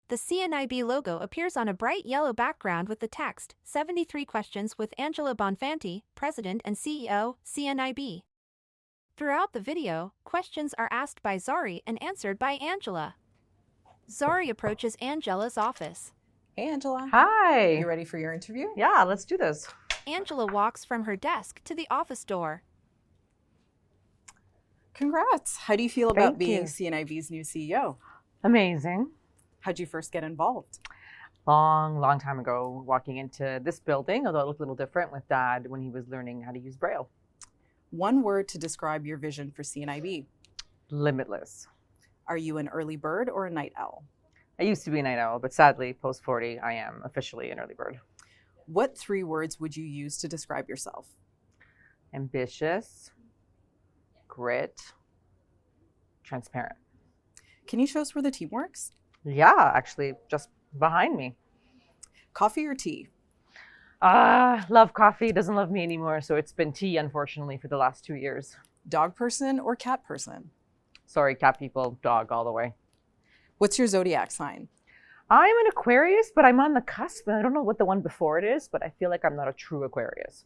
The CNIB logo appears on a bright yellow background with the text, 73 Questions with Angela Bonfanti, President and CEO, CNIB. Throughout the video, questions are asked by Zari and answered by Angela. Zari approaches Angela's office. Hey, Angela. Hi. You ready for your interview? Yeah, let's do this. Angela walks from her desk to the office door. Congrats. How do you feel about Thank being you. CNIB's new CEO? Amazing. How'd you first get involved? Long time ago, walking into this building, although it looked a little different, with Dad when he was learning how to use Braille. One word to describe your vision for CNIB. Limitless. Are you an early bird or a night owl? I used to be a night owl, but sadly, post 40, I am officially an early bird. What 3 words would you use to describe yourself? Ambitious, grit, transparent. Can you show us where the team works? Yeah, actually, just behind me. Coffee or tea? Love coffee, doesn't love me anymore, so it's been tea, unfortunately, for the last 2 years. Dog person or cat person? Sorry, cat people, dog all the way. What's your zodiac sign? I'm an Aquarius, but I'm on the cusp. I don't know what the one before it is, but I feel like I'm not a true Aquarius.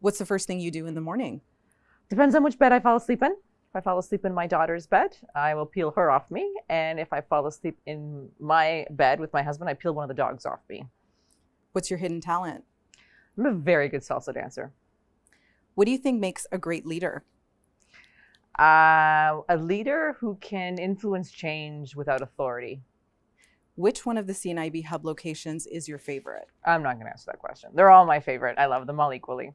What's the first thing you do in the morning? Depends on which bed I fall asleep in. If I fall asleep in my daughter's bed, I will peel her off me. And if I fall asleep in my bed with my husband, I peel one of the dogs off me. What's your hidden talent? I'm a very good salsa dancer. What do you think makes a great leader? A leader who can influence change without authority. Which one of the CNIB hub locations is your favorite? I'm not going to answer that question. They're all my favorite. I love them all equally.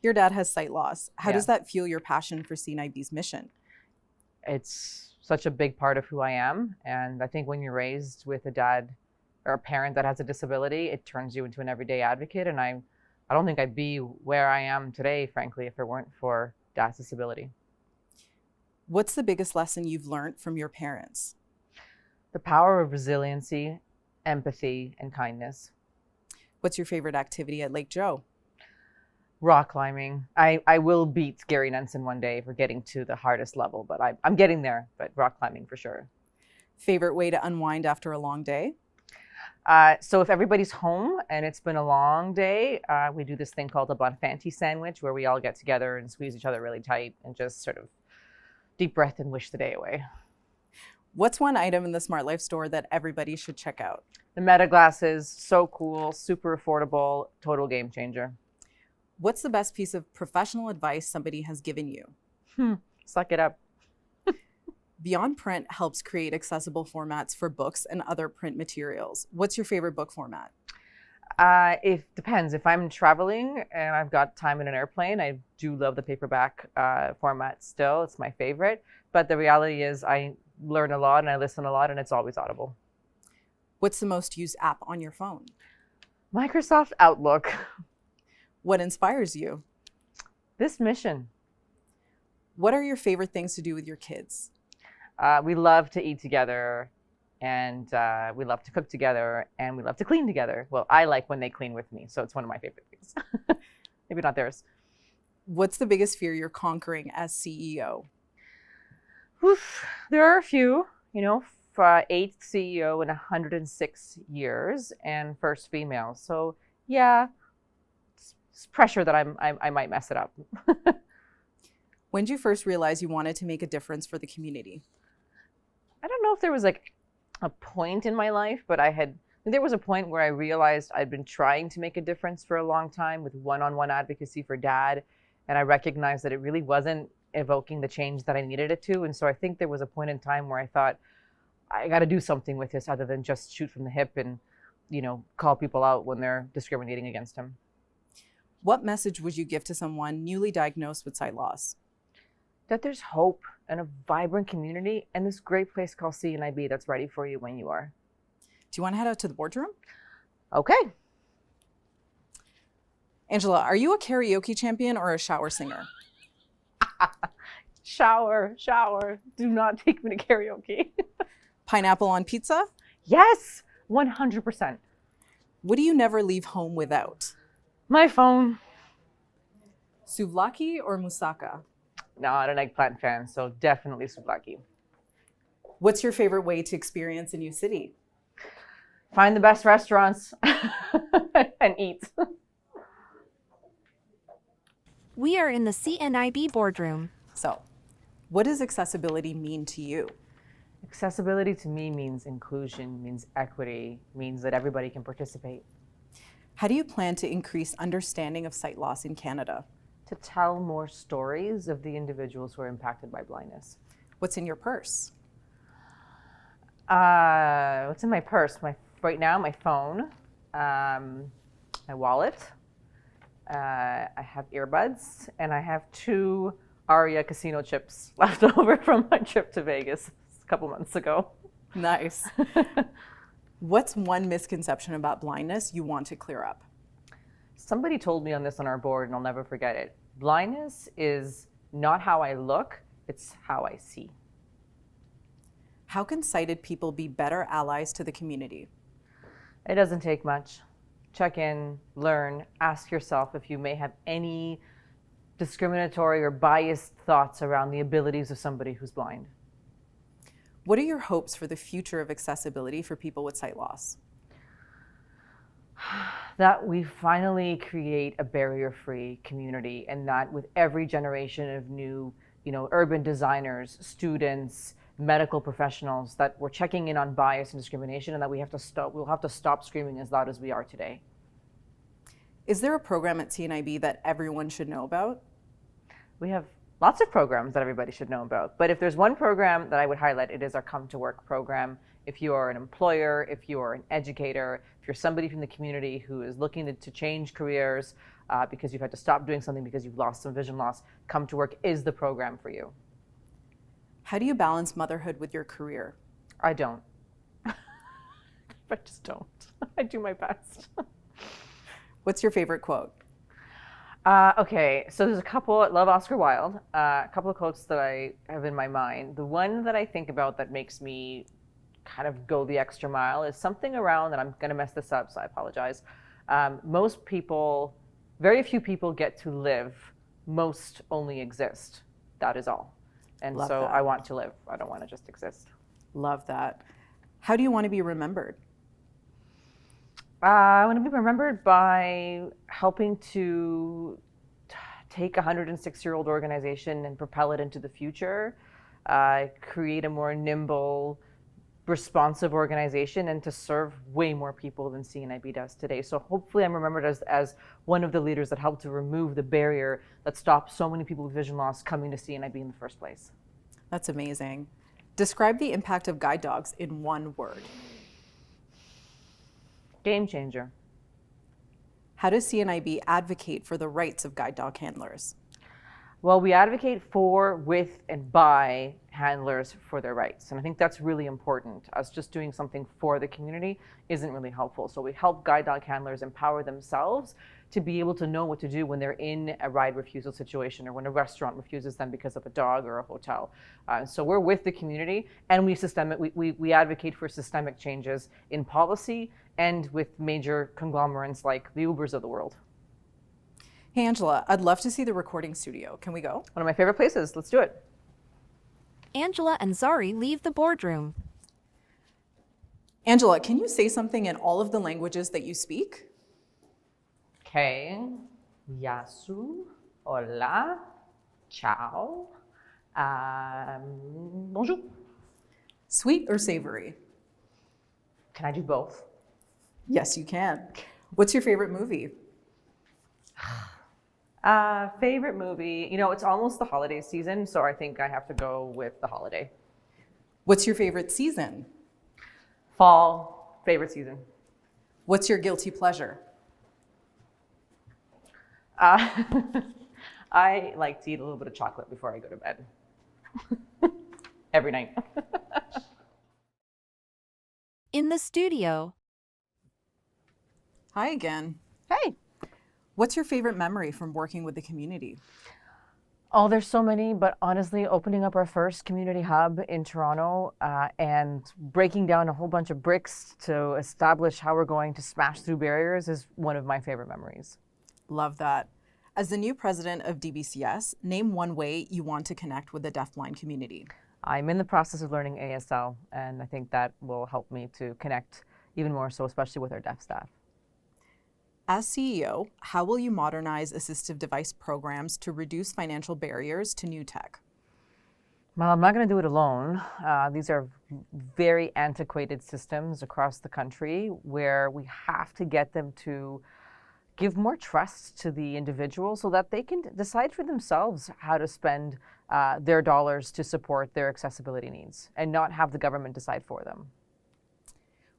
Your dad has sight loss. How Yeah. does that fuel your passion for CNIB's mission? It's such a big part of who I am. And I think when you're raised with a dad or a parent that has a disability, it turns you into an everyday advocate. And I don't think I'd be where I am today, frankly, if it weren't for Dad's disability. What's the biggest lesson you've learned from your parents? The power of resiliency, empathy, and kindness. What's your favorite activity at Lake Joe? Rock climbing. I will beat Gary Nenson one day for getting to the hardest level, but I'm getting there, but rock climbing for sure. Favorite way to unwind after a long day? So if everybody's home and it's been a long day, we do this thing called a Bonfanti sandwich where we all get together and squeeze each other really tight and just sort of deep breath and wish the day away. What's one item in the Smart Life store that everybody should check out? The Meta glasses, so cool, super affordable, total game changer. What's the best piece of professional advice somebody has given you? Suck it up. Beyond Print helps create accessible formats for books and other print materials. What's your favorite book format? It depends. If I'm traveling and I've got time in an airplane, I do love the paperback format still. It's my favorite. But the reality is I learn a lot and I listen a lot and it's always Audible. What's the most used app on your phone? Microsoft Outlook. What inspires you? This mission. What are your favorite things to do with your kids? We love to eat together and we love to cook together and we love to clean together. Well, I like when they clean with me, so it's one of my favorite things. Maybe not theirs. What's the biggest fear you're conquering as CEO? Oof. There are a few, for 8th CEO in 106 years and first female. So yeah, it's pressure that I might mess it up. When did you first realize you wanted to make a difference for the community? I don't know if there was like a point in my life, but there was a point where I realized I'd been trying to make a difference for a long time with one-on-one advocacy for Dad. And I recognized that it really wasn't evoking the change that I needed it to. And so I think there was a point in time where I thought, I got to do something with this other than just shoot from the hip and, call people out when they're discriminating against him. What message would you give to someone newly diagnosed with sight loss? That there's hope and a vibrant community and this great place called CNIB that's ready for you when you are. Do you want to head out to the boardroom? Okay. Angela, are you a karaoke champion or a shower singer? Shower. Do not take me to karaoke. Pineapple on pizza? Yes, 100%. What do you never leave home without? My phone. Souvlaki or moussaka? Not an eggplant fan, so definitely souvlaki. What's your favorite way to experience a new city? find the best restaurants and eat. We are in the CNIB boardroom. So, what does accessibility mean to you? Accessibility to me means inclusion, means equity, means that everybody can participate. How do you plan to increase understanding of sight loss in Canada? To tell more stories of the individuals who are impacted by blindness. What's in your purse? What's in my purse? Right now, my phone, my wallet, I have earbuds, and I have 2 Aria casino chips left over from my trip to Vegas a couple months ago. Nice. What's one misconception about blindness you want to clear up? Somebody told me on this on our board, and I'll never forget it. Blindness is not how I look, it's how I see. How can sighted people be better allies to the community? It doesn't take much. Check in, learn, ask yourself if you may have any discriminatory or biased thoughts around the abilities of somebody who's blind. What are your hopes for the future of accessibility for people with sight loss? That we finally create a barrier-free community, and that with every generation of new, urban designers, students, medical professionals, that we're checking in on bias and discrimination, and that we'll have to stop screaming as loud as we are today. Is there a program at CNIB that everyone should know about? We have lots of programs that everybody should know about, but if there's one program that I would highlight, it is our Come to Work program. If you are an employer, if you are an educator, if you're somebody from the community who is looking to change careers because you've had to stop doing something because you've lost some vision loss, Come to Work is the program for you. How do you balance motherhood with your career? I don't. I just don't. I do my best. What's your favorite quote? Okay, so there's a couple. I love Oscar Wilde. A couple of quotes that I have in my mind. The one that I think about that makes me kind of go the extra mile is something around, and I'm going to mess this up, so I apologize. Most people, very few people get to live. Most only exist. That is all. And Love so that. I want to live. I don't want to just exist. Love that. How do you want to be remembered? I want to be remembered by helping to take a 106-year-old organization and propel it into the future, create a more nimble, responsive organization, and to serve way more people than CNIB does today. So hopefully I'm remembered as one of the leaders that helped to remove the barrier that stopped so many people with vision loss coming to CNIB in the first place. That's amazing. Describe the impact of guide dogs in one word. Game changer. How does CNIB advocate for the rights of guide dog handlers? Well, we advocate for, with, and by handlers for their rights. And I think that's really important. Us just doing something for the community isn't really helpful. So we help guide dog handlers empower themselves to be able to know what to do when they're in a ride refusal situation or when a restaurant refuses them because of a dog or a hotel. So we're with the community, and we advocate for systemic changes in policy and with major conglomerates like the Ubers of the world. Hey, Angela, I'd love to see the recording studio. Can we go? One of my favorite places. Let's do it. Angela and Zari leave the boardroom. Angela, can you say something in all of the languages that you speak? Okay. Yasu. Hola. Ciao. Bonjour. Sweet or savory? Can I do both? Yes, you can. What's your favorite movie? Favorite movie? It's almost the holiday season, so I think I have to go with The Holiday. What's your favorite season? Fall. Favorite season. What's your guilty pleasure? I like to eat a little bit of chocolate before I go to bed. Every night. In the studio. Hi again. Hey. What's your favorite memory from working with the community? Oh, there's so many, but honestly, opening up our first community hub in Toronto and breaking down a whole bunch of bricks to establish how we're going to smash through barriers is one of my favorite memories. Love that. As the new president of DBCS, name one way you want to connect with the deafblind community. I'm in the process of learning ASL, and I think that will help me to connect even more so, especially with our deaf staff. As CEO, how will you modernize assistive device programs to reduce financial barriers to new tech? Well, I'm not going to do it alone. These are very antiquated systems across the country where we have to get them to give more trust to the individual so that they can decide for themselves how to spend their dollars to support their accessibility needs and not have the government decide for them.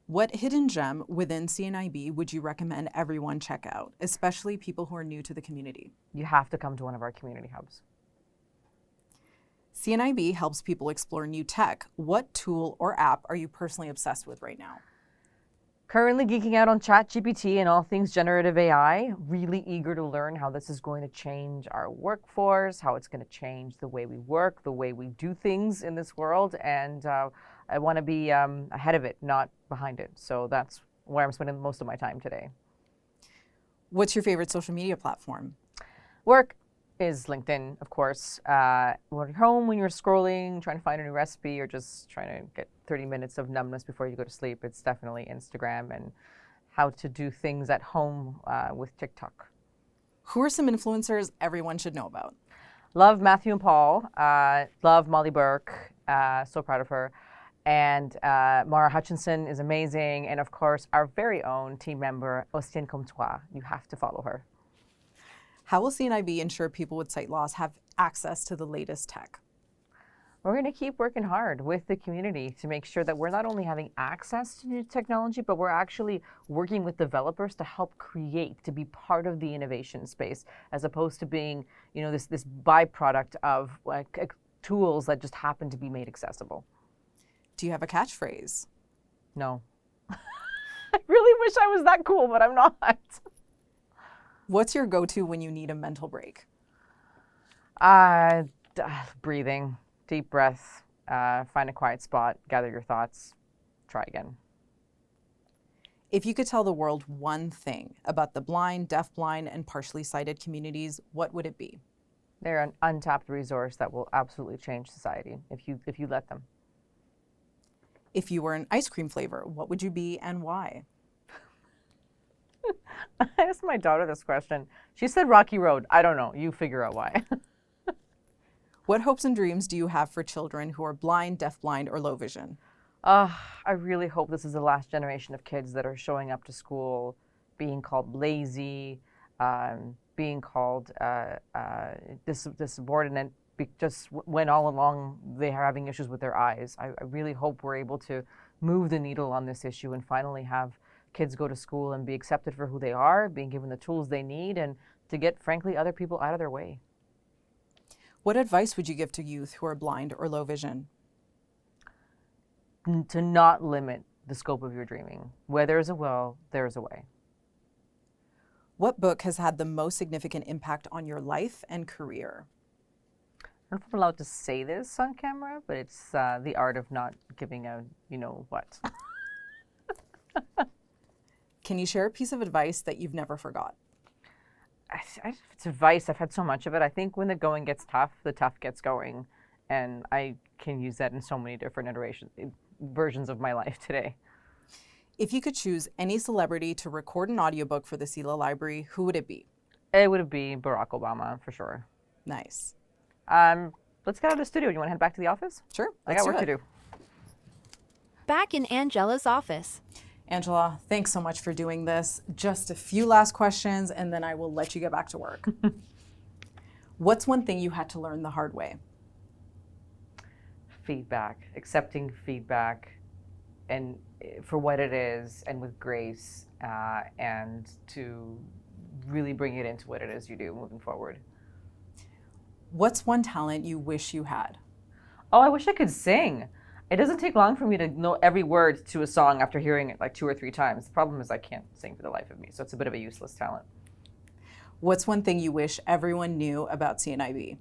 What hidden gem within CNIB would you recommend everyone check out, especially people who are new to the community? You have to come to one of our community hubs. CNIB helps people explore new tech. What tool or app are you personally obsessed with right now? Currently geeking out on ChatGPT and all things generative AI, really eager to learn how this is going to change our workforce, how it's going to change the way we work, the way we do things in this world, and I want to be ahead of it, not behind it. So that's where I'm spending most of my time today. What's your favorite social media platform? Work is LinkedIn, of course. When you're home, when you're scrolling, trying to find a new recipe, or just trying to get 30 minutes of numbness before you go to sleep, it's definitely Instagram and how to do things at home with TikTok. Who are some influencers everyone should know about? Love Matthew and Paul. Love Molly Burke. So proud of her. And Mara Hutchinson is amazing. And of course, our very own team member, Ostienne Comtois. You have to follow her. How will CNIB ensure people with sight loss have access to the latest tech? We're going to keep working hard with the community to make sure that we're not only having access to new technology, but we're actually working with developers to help create, to be part of the innovation space, as opposed to being, this byproduct of tools that just happen to be made accessible. Do you have a catchphrase? No. I really wish I was that cool, but I'm not. What's your go-to when you need a mental break? Breathing, deep breath, find a quiet spot, gather your thoughts, try again. If you could tell the world one thing about the blind, deafblind, and partially sighted communities, what would it be? They're an untapped resource that will absolutely change society if you let them. If you were an ice cream flavor, what would you be and why? I asked my daughter this question. She said Rocky Road. I don't know. You figure out why. What hopes and dreams do you have for children who are blind, deafblind, or low vision? I really hope this is the last generation of kids that are showing up to school being called lazy, being called insubordinate, just when all along they are having issues with their eyes. I really hope we're able to move the needle on this issue and finally have kids go to school and be accepted for who they are, being given the tools they need, and to get, frankly, other people out of their way. What advice would you give to youth who are blind or low vision? To not limit the scope of your dreaming. Where there is a will, there is a way. What book has had the most significant impact on your life and career? I don't know if I'm allowed to say this on camera, but it's The Art of Not Giving a You-Know-What. Can you share a piece of advice that you've never forgot? It's advice. I've had so much of it. I think when the going gets tough, the tough gets going. And I can use that in so many different versions of my life today. If you could choose any celebrity to record an audiobook for the CELA Library, who would it be? It would be Barack Obama, for sure. Nice. Let's get out of the studio. You want to head back to the office? Sure. I got work to do. Back in Angela's office. Angela, thanks so much for doing this. Just a few last questions, and then I will let you get back to work. What's one thing you had to learn the hard way? Feedback, accepting feedback, and for what it is, and with grace, and to really bring it into what it is you do moving forward. What's one talent you wish you had? Oh, I wish I could sing. It doesn't take long for me to know every word to a song after hearing it like 2 or 3 times. The problem is I can't sing for the life of me, so it's a bit of a useless talent. What's one thing you wish everyone knew about CNIB?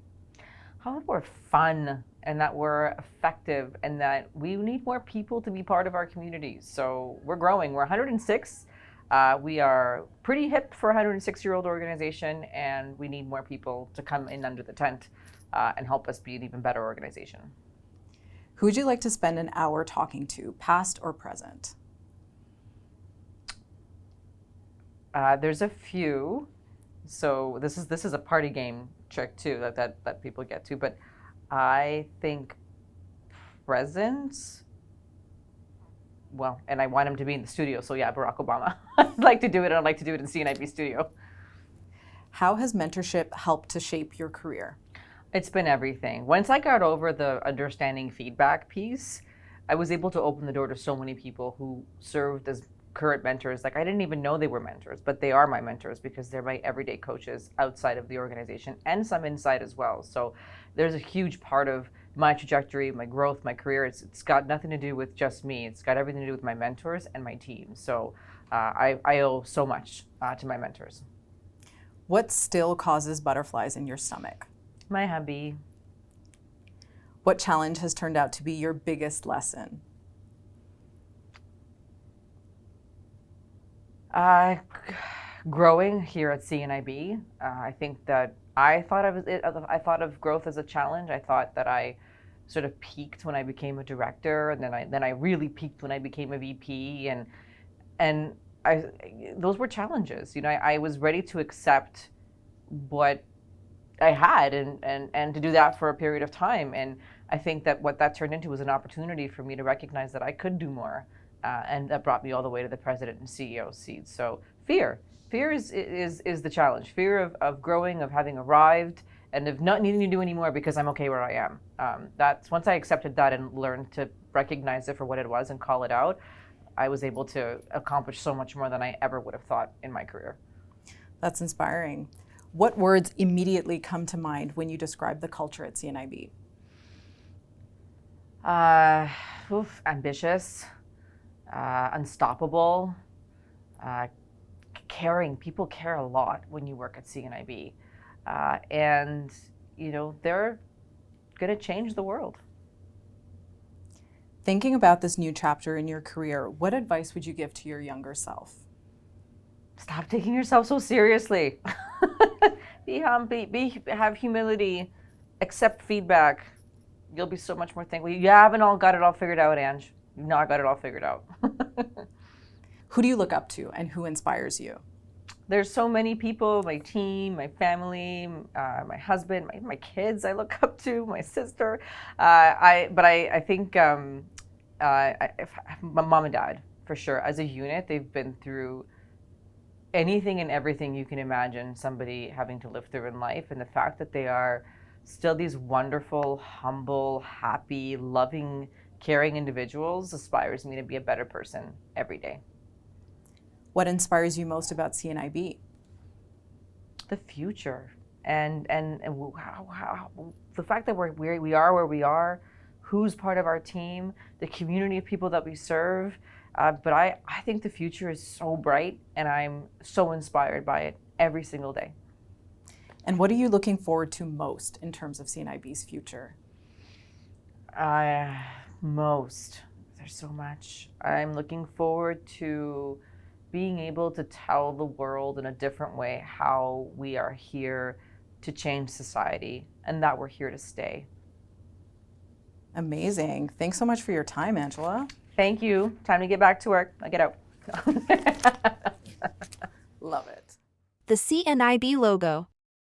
How we're fun and that we're effective and that we need more people to be part of our communities. So we're growing. We're 106. We are pretty hip for a 106-year-old organization, and we need more people to come in under the tent and help us be an even better organization. Who would you like to spend an hour talking to, past or present? There's a few. So this is a party game trick too that people get to. But I think presence. Well, and I want him to be in the studio. So yeah, Barack Obama. I'd like to do it, and I'd like to do it in CNIB studio. How has mentorship helped to shape your career? It's been everything. Once I got over the understanding feedback piece, I was able to open the door to so many people who served as current mentors. Like I didn't even know they were mentors, but they are my mentors because they're my everyday coaches outside of the organization and some inside as well. So there's a huge part of my trajectory, my growth, my career. It's got nothing to do with just me. It's got everything to do with my mentors and my team. So I owe so much to my mentors. What still causes butterflies in your stomach? My hubby. What challenge has turned out to be your biggest lesson? Growing here at CNIB, I think that I thought of growth as a challenge. I thought that I sort of peaked when I became a director, and then I really peaked when I became a VP, and those were challenges. You know, I was ready to accept what I had and to do that for a period of time. And I think that what that turned into was an opportunity for me to recognize that I could do more. And that brought me all the way to the president and CEO seat. So fear is the challenge. Fear of growing, of having arrived, and of not needing to do any more because I'm okay where I am. That's once I accepted that and learned to recognize it for what it was and call it out, I was able to accomplish so much more than I ever would have thought in my career. That's inspiring. What words immediately come to mind when you describe the culture at CNIB? Ambitious, unstoppable, caring. People care a lot when you work at CNIB. And, you know, they're going to change the world. Thinking about this new chapter in your career, what advice would you give to your younger self? Stop taking yourself so seriously. Have humility, accept feedback. You'll be so much more thankful. You haven't all got it all figured out, Ange. You've not got it all figured out. Who do you look up to and who inspires you? There's so many people, my team, my family, my husband, my kids I look up to, my sister. I think my mom and dad, for sure. As a unit, they've been through anything and everything you can imagine somebody having to live through in life. And the fact that they are still these wonderful, humble, happy, loving, caring individuals inspires me to be a better person every day. What inspires you most about CNIB? The future and how the fact that we are where we are, who's part of our team, the community of people that we serve. But I think the future is so bright, and I'm so inspired by it every single day. And what are you looking forward to most in terms of CNIB's future? There's so much. I'm looking forward to being able to tell the world in a different way how we are here to change society and that we're here to stay. Amazing. Thanks so much for your time, Angela. Thank you. Time to get back to work. I get out. Love it. The CNIB logo.